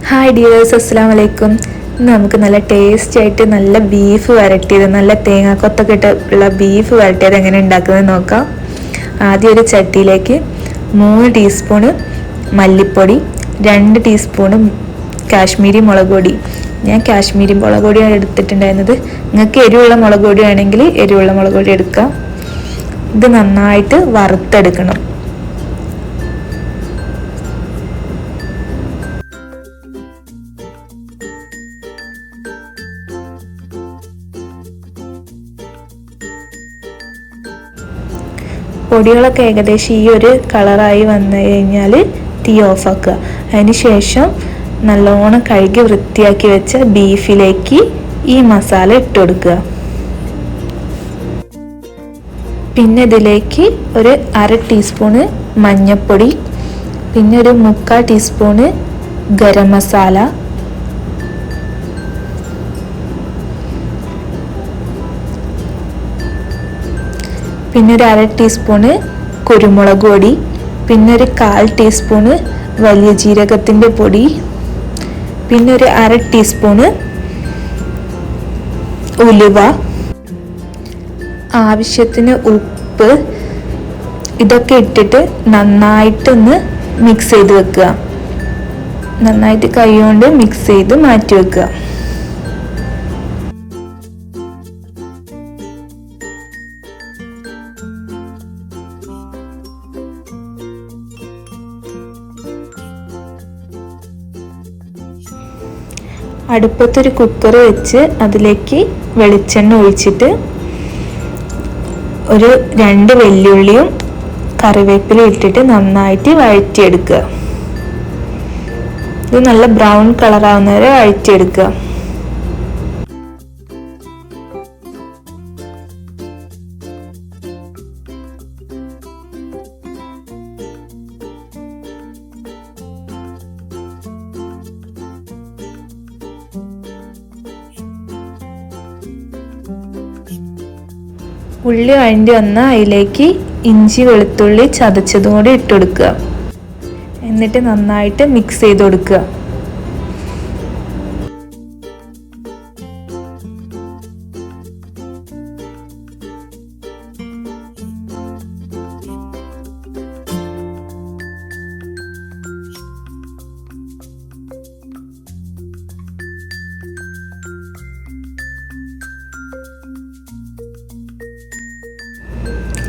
Hi dears, അസ്സലാമു അലൈക്കും. ഇന്ന് നമുക്ക് നല്ല ടേസ്റ്റി ആയിട്ട് നല്ല ബീഫ് വരട്ടിയത്, നല്ല തേങ്ങാക്കൊത്തൊക്കെ ഇട്ടുള്ള ബീഫ് വരട്ടിയത് എങ്ങനെ ഉണ്ടാക്കുന്നത് നോക്കാം. ആദ്യം ഒരു ചട്ടിയിലേക്ക് 3 ടീസ്പൂണ് മല്ലിപ്പൊടി, 2 ടീസ്പൂണ് കാശ്മീരി മുളക് പൊടി. ഞാൻ കാശ്മീരി മുളക് പൊടിയാണ് എടുത്തിട്ടുണ്ടായിരുന്നത്. നിങ്ങൾക്ക് എരിവുള്ള മുളക് പൊടി ആണെങ്കിൽ എരിവുള്ള മുളക് പൊടി എടുക്കാം. ഇത് നന്നായിട്ട് വറുത്തെടുക്കണം. പൊടികളൊക്കെ ഏകദേശം ഈ ഒരു കളറായി വന്നു കഴിഞ്ഞാൽ തീ ഓഫാക്കുക. അതിന് ശേഷം നല്ലോണം കഴുകി വൃത്തിയാക്കി വെച്ച ബീഫിലേക്ക് ഈ മസാല ഇട്ട് കൊടുക്കുക. പിന്നെ ഇതിലേക്ക് ഒരു 1/2 ടീസ്പൂണ് മഞ്ഞൾപ്പൊടി, പിന്നെ ഒരു 3/4 ടീസ്പൂണ് ഗരം മസാല, പിന്നെ ഒരു 1/2 ടീസ്പൂണ് കുരുമുളക് പൊടി, പിന്നെ ഒരു 1/4 ടീസ്പൂണ് വലിയ ജീരകത്തിൻ്റെ പൊടി, പിന്നെ ഒരു 1/2 ടീസ്പൂണ് ഉലുവ, ആവശ്യത്തിന് ഉപ്പ്. ഇതൊക്കെ ഇട്ടിട്ട് നന്നായിട്ടൊന്ന് മിക്സ് ചെയ്ത് വെക്കുക. നന്നായിട്ട് കൈ കൊണ്ട് മിക്സ് ചെയ്ത് മാറ്റി വെക്കുക. അടുപ്പത്തൊരു കുക്കർ വെച്ച് അതിലേക്ക് വെളിച്ചെണ്ണ ഒഴിച്ചിട്ട് ഒരു 2 വെല്ലുള്ളിയും കറിവേപ്പിലയും ഇട്ടിട്ട് നന്നായിട്ട് വഴറ്റിയെടുക്കുക. ഇത് നല്ല ബ്രൗൺ കളറാവുന്ന വരെ വഴറ്റിയെടുക്കുക. ഉള്ളി വഴണ്ടി വന്നാൽ അതിലേക്ക് ഇഞ്ചി വെളുത്തുള്ളി ചതച്ചതും കൂടി ഇട്ട് കൊടുക്കുക. എന്നിട്ട് നന്നായിട്ട് മിക്സ് ചെയ്ത് കൊടുക്കുക.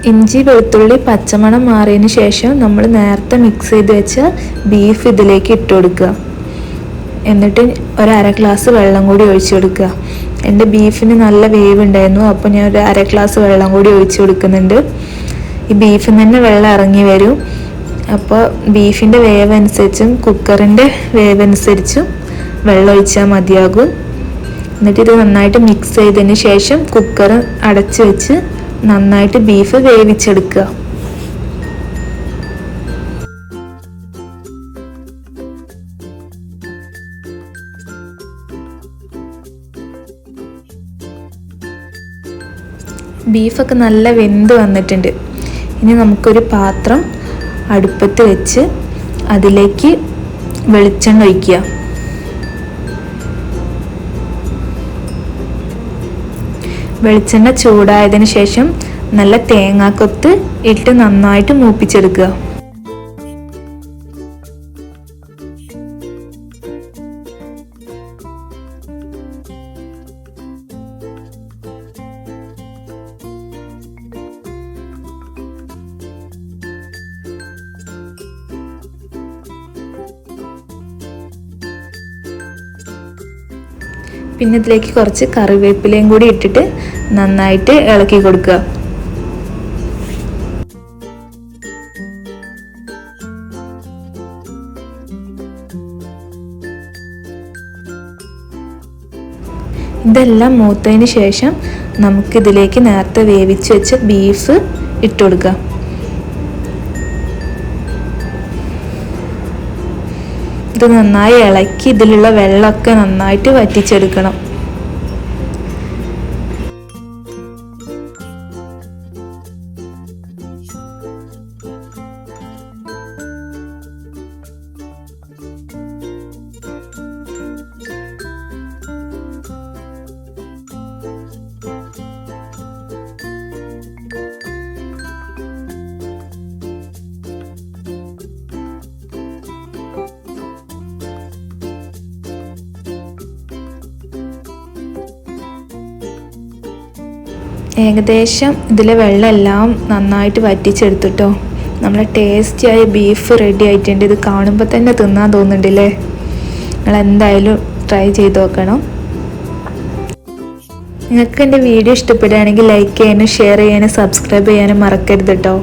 ഇഞ്ചി വെളുത്തുള്ളി പച്ചമണം മാറിയതിന് ശേഷം നമ്മൾ നേരത്തെ മിക്സ് ചെയ്ത് വെച്ച ബീഫ് ഇതിലേക്ക് ഇട്ട് കൊടുക്കുക. എന്നിട്ട് ഒരു 1/2 ഗ്ലാസ് വെള്ളം കൂടി ഒഴിച്ചു കൊടുക്കുക. എൻ്റെ ബീഫിന് നല്ല വേവ് ഉണ്ടായിരുന്നു, അപ്പോൾ ഞാൻ ഒരു 1/2 ഗ്ലാസ് വെള്ളം കൂടി ഒഴിച്ചു കൊടുക്കുന്നുണ്ട്. ഈ ബീഫിൽ തന്നെ വെള്ളം ഇറങ്ങി വരും. അപ്പോൾ ബീഫിൻ്റെ വേവ് അനുസരിച്ചും കുക്കറിൻ്റെ വേവ് അനുസരിച്ചും വെള്ളം ഒഴിച്ചാൽ മതിയാകും. എന്നിട്ട് ഇത് നന്നായിട്ട് മിക്സ് ചെയ്തതിന് ശേഷം കുക്കർ അടച്ച് വെച്ച് നന്നായിട്ട് ബീഫ് വേവിച്ചെടുക്കുക. ബീഫൊക്കെ നല്ല വെന്ത് വന്നിട്ടുണ്ട്. ഇനി നമുക്കൊരു പാത്രം അടുപ്പത്ത് വെച്ച് അതിലേക്ക് വെളിച്ചെണ്ണ ഒഴിക്കുക. വെളിച്ചെണ്ണ ചൂടായതിനു ശേഷം നല്ല തേങ്ങാക്കൊത്ത് ഇട്ട് നന്നായിട്ട് മൂപ്പിച്ചെടുക്കുക. പിന്നെ ഇതിലേക്ക് കുറച്ച് കറിവേപ്പിലയും കൂടി ഇട്ടിട്ട് നന്നായിട്ട് ഇളക്കി കൊടുക്കുക. ഇതെല്ലാം മൂത്തതിന് ശേഷം നമുക്കിതിലേക്ക് നേരത്തെ വേവിച്ച് വെച്ച ബീഫ് ഇട്ട് കൊടുക്കുക. ഇത് നന്നായി ഇളക്കി ഇതിലുള്ള വെള്ളമൊക്കെ നന്നായിട്ട് വറ്റിച്ചെടുക്കണം. ഏകദേശം ഇതിലെ വെള്ളം എല്ലാം നന്നായിട്ട് വറ്റിച്ചെടുത്തിട്ടോ. നമ്മളെ ടേസ്റ്റിയായ ബീഫ് റെഡി ആയിട്ടുണ്ട്. ഇത് കാണുമ്പോൾ തന്നെ തിന്നാൻ തോന്നുന്നുണ്ടല്ലേ. നിങ്ങൾ എന്തായാലും ട്രൈ ചെയ്ത് നോക്കണം. നിങ്ങൾക്ക് എൻ്റെ വീഡിയോ ഇഷ്ടപ്പെടുകയാണെങ്കിൽ ലൈക്ക് ചെയ്യാനും ഷെയർ ചെയ്യാനും സബ്സ്ക്രൈബ് ചെയ്യാനും മറക്കരുത് കേട്ടോ.